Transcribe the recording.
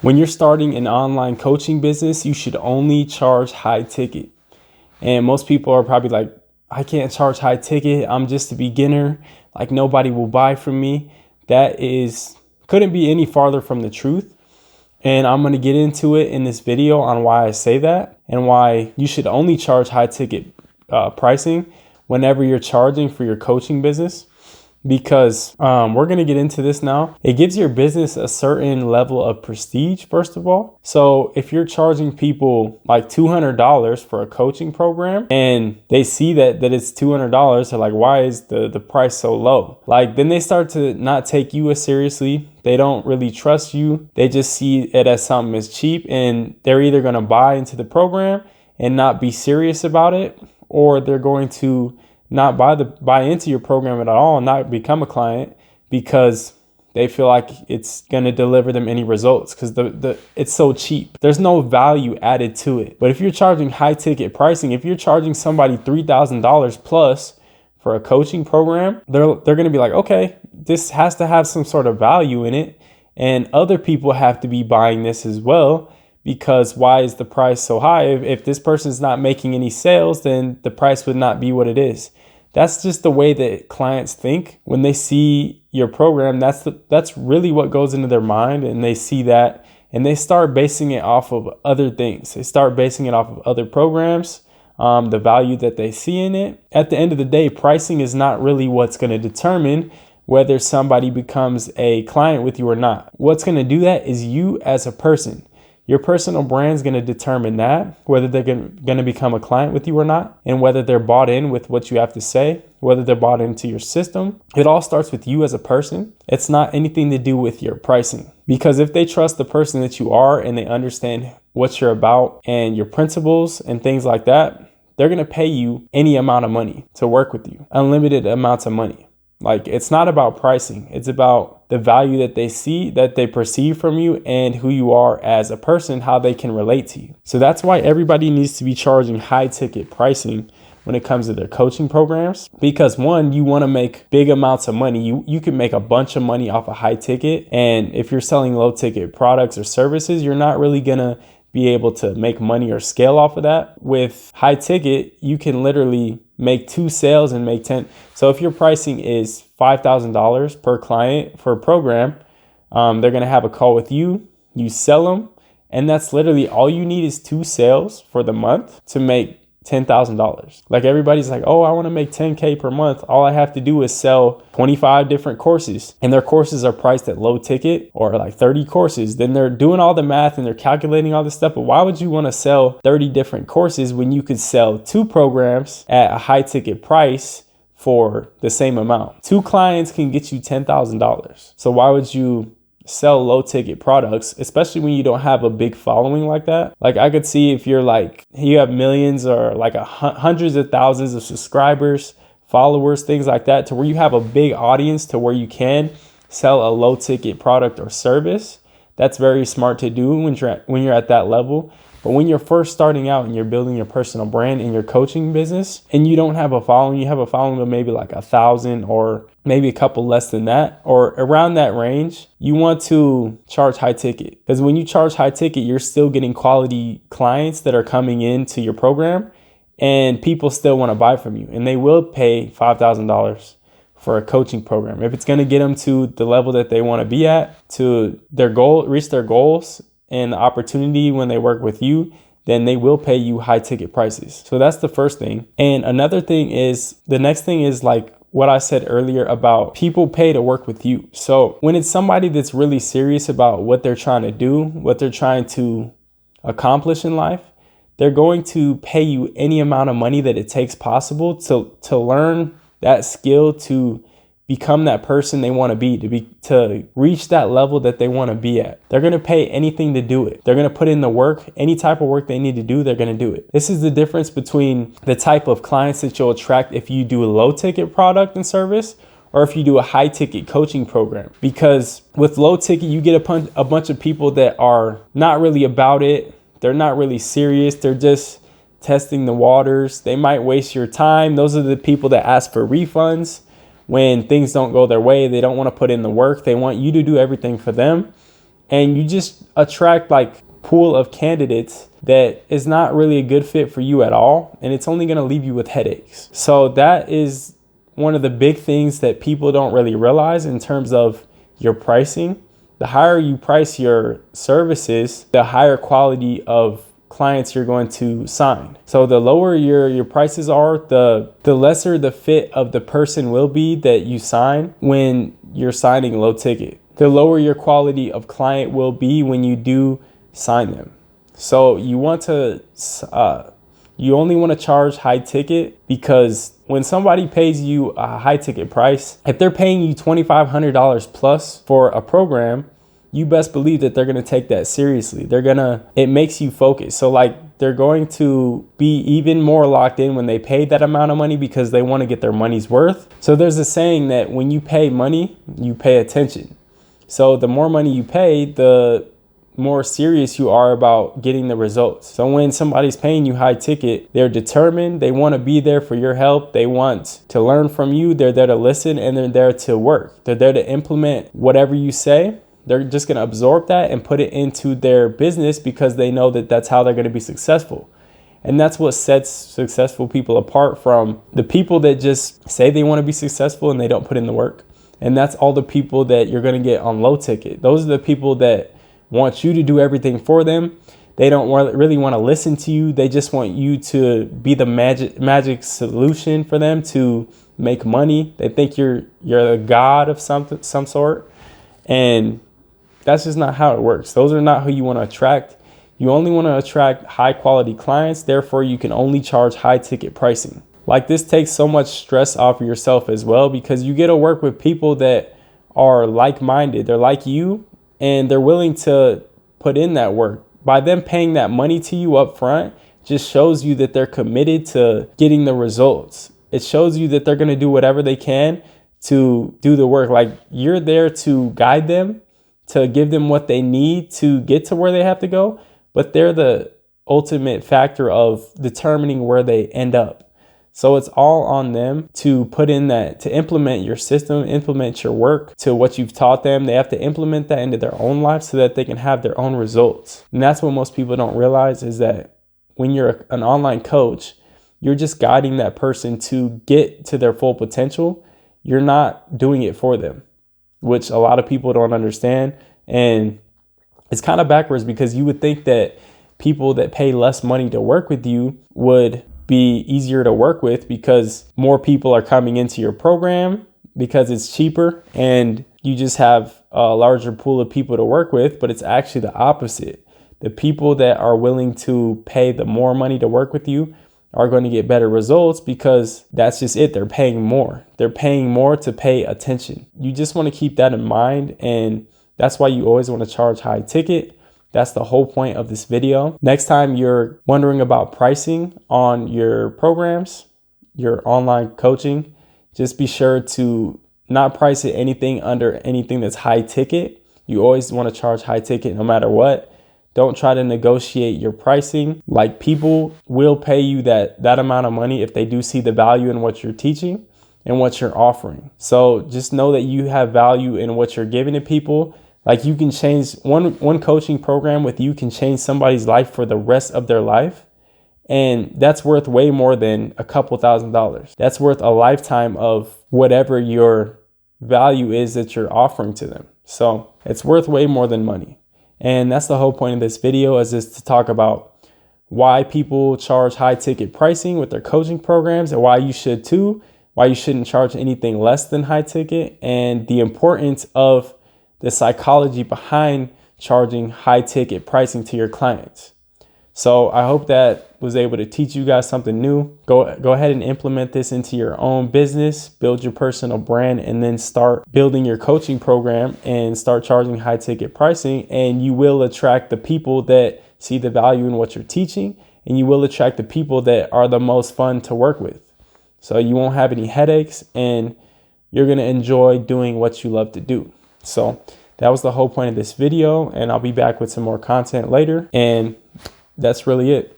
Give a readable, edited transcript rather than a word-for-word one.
When you're starting an online coaching business, you should only charge high ticket. And most people are probably like, I can't charge high ticket. I'm just a beginner. Like nobody will buy from me. Couldn't be any farther from the truth. And I'm going to get into it in this video on why I say that and why you should only charge high ticket pricing whenever you're charging for your coaching business. Because we're going to get into this now. It gives your business a certain level of prestige, first of all. So if you're charging people like $200 for a coaching program and they see that it's $200, they're like, why is the price so low? Like then they start to not take you as seriously. They don't really trust you. They just see it as something that's cheap, and they're either going to buy into the program and not be serious about it, or they're going to not buy into your program at all and not become a client because they feel like it's going to deliver them any results because it's so cheap. There's no value added to it. But if you're charging high ticket pricing, if you're charging somebody $3,000 plus for a coaching program, they're going to be like, okay, this has to have some sort of value in it, and other people have to be buying this as well. Because why is the price so high? If this person's not making any sales, then the price would not be what it is. That's just the way that clients think when they see your program. That's really what goes into their mind, and they see that and they start basing it off of other things. They start basing it off of other programs, the value that they see in it. At the end of the day, pricing is not really what's going to determine whether somebody becomes a client with you or not. What's going to do that is you as a person. Your personal brand is going to determine that, whether they're going to become a client with you or not, and whether they're bought in with what you have to say, whether they're bought into your system. It all starts with you as a person. It's not anything to do with your pricing. Because if they trust the person that you are and they understand what you're about and your principles and things like that, they're going to pay you any amount of money to work with you, unlimited amounts of money. Like, it's not about pricing. It's about the value that they see, that they perceive from you, and who you are as a person, how they can relate to you. So that's why everybody needs to be charging high ticket pricing when it comes to their coaching programs. Because one, you want to make big amounts of money. You can make a bunch of money off a high ticket. And if you're selling low ticket products or services, you're not really going to be able to make money or scale off of that. With high ticket, you can literally make 2 sales and make 10. So if your pricing is $5,000 per client for a program, they're going to have a call with you, you sell them, and that's literally all you need is 2 sales for the month to make $10,000. Like, everybody's like, oh, I want to make 10K per month. All I have to do is sell 25 different courses, and their courses are priced at low ticket, or like 30 courses. Then they're doing all the math and they're calculating all this stuff. But why would you want to sell 30 different courses when you could sell 2 programs at a high ticket price for the same amount? 2 clients can get you $10,000. So why would you sell low ticket products, especially when you don't have a big following like that? Like, I could see if you're like, you have millions or like hundreds of thousands of subscribers, followers, things like that, to where you have a big audience to where you can sell a low ticket product or service. That's very smart to do when you're at that level. But when you're first starting out and you're building your personal brand in your coaching business and you don't have a following, you have a following of maybe like 1,000 or maybe a couple less than that, or around that range, you want to charge high ticket. Because when you charge high ticket, you're still getting quality clients that are coming into your program, and people still want to buy from you, and they will pay $5,000 for a coaching program. If it's going to get them to the level that they want to be at, to their goal, reach their goals and the opportunity when they work with you, then they will pay you high ticket prices. So that's the first thing. And another thing is, the next thing is like what I said earlier about people pay to work with you. So when it's somebody that's really serious about what they're trying to do, what they're trying to accomplish in life, they're going to pay you any amount of money that it takes possible to learn that skill, to become that person they want to be, to reach that level that they want to be at. They're going to pay anything to do it. They're going to put in the work. Any type of work they need to do, they're going to do it. This is the difference between the type of clients that you'll attract if you do a low ticket product and service, or if you do a high ticket coaching program. Because with low ticket, you get a bunch of people that are not really about it. They're not really serious. They're just testing the waters. They might waste your time. Those are the people that ask for refunds when things don't go their way. They don't want to put in the work. They want you to do everything for them. and you just attract like pool of candidates that is not really a good fit for you at all, and it's only going to leave you with headaches. So that is one of the big things that people don't really realize in terms of your pricing. The higher you price your services, the higher quality of clients you're going to sign. So the lower your prices are, the lesser the fit of the person will be that you sign when you're signing low ticket. The lower your quality of client will be when you do sign them. So you only want to charge high ticket, because when somebody pays you a high ticket price, if they're paying you $2,500 plus for a program, you best believe that they're going to take that seriously. It makes you focus. So like they're going to be even more locked in when they pay that amount of money, because they want to get their money's worth. So there's a saying that when you pay money, you pay attention. So the more money you pay, the more serious you are about getting the results. So when somebody's paying you high ticket, they're determined, they want to be there for your help, they want to learn from you, they're there to listen, and they're there to work. They're there to implement whatever you say. They're just going to absorb that and put it into their business, because they know that that's how they're going to be successful. And that's what sets successful people apart from the people that just say they want to be successful and they don't put in the work. And that's all the people that you're going to get on low ticket. Those are the people that want you to do everything for them. They don't really want to listen to you. They just want you to be the magic solution for them to make money. They think you're a god of some sort. And that's just not how it works. Those are not who you want to attract. You only want to attract high quality clients. Therefore, you can only charge high ticket pricing. Like, this takes so much stress off of yourself as well, because you get to work with people that are like-minded. They're like you, and they're willing to put in that work. By them paying that money to you up front, just shows you that they're committed to getting the results. It shows you that they're going to do whatever they can to do the work. Like, you're there to guide them, to give them what they need to get to where they have to go, but they're the ultimate factor of determining where they end up. So it's all on them to put in that, to implement your system, implement your work to what you've taught them. They have to implement that into their own life so that they can have their own results. And that's what most people don't realize, is that when you're an online coach, you're just guiding that person to get to their full potential. You're not doing it for them, which a lot of people don't understand. And it's kind of backwards, because you would think that people that pay less money to work with you would be easier to work with, because more people are coming into your program because it's cheaper and you just have a larger pool of people to work with. But it's actually the opposite. The people that are willing to pay the more money to work with you are going to get better results, because that's just it. They're paying more. They're paying more to pay attention. You just want to keep that in mind. And that's why you always want to charge high ticket. That's the whole point of this video. Next time you're wondering about pricing on your programs, your online coaching, just be sure to not price it anything under anything that's high ticket. You always want to charge high ticket no matter what. Don't try to negotiate your pricing. Like, people will pay you that amount of money if they do see the value in what you're teaching and what you're offering. So just know that you have value in what you're giving to people. Like, you can change one coaching program with you can change somebody's life for the rest of their life. And that's worth way more than a couple $1,000s. That's worth a lifetime of whatever your value is that you're offering to them. So it's worth way more than money. And that's the whole point of this video, is to talk about why people charge high ticket pricing with their coaching programs, and why you should too, why you shouldn't charge anything less than high ticket, and the importance of the psychology behind charging high ticket pricing to your clients. So I hope that was able to teach you guys something new. Go ahead and implement this into your own business, build your personal brand, and then start building your coaching program and start charging high ticket pricing. And you will attract the people that see the value in what you're teaching, and you will attract the people that are the most fun to work with. So you won't have any headaches, and you're going to enjoy doing what you love to do. So that was the whole point of this video, and I'll be back with some more content later. And that's really it.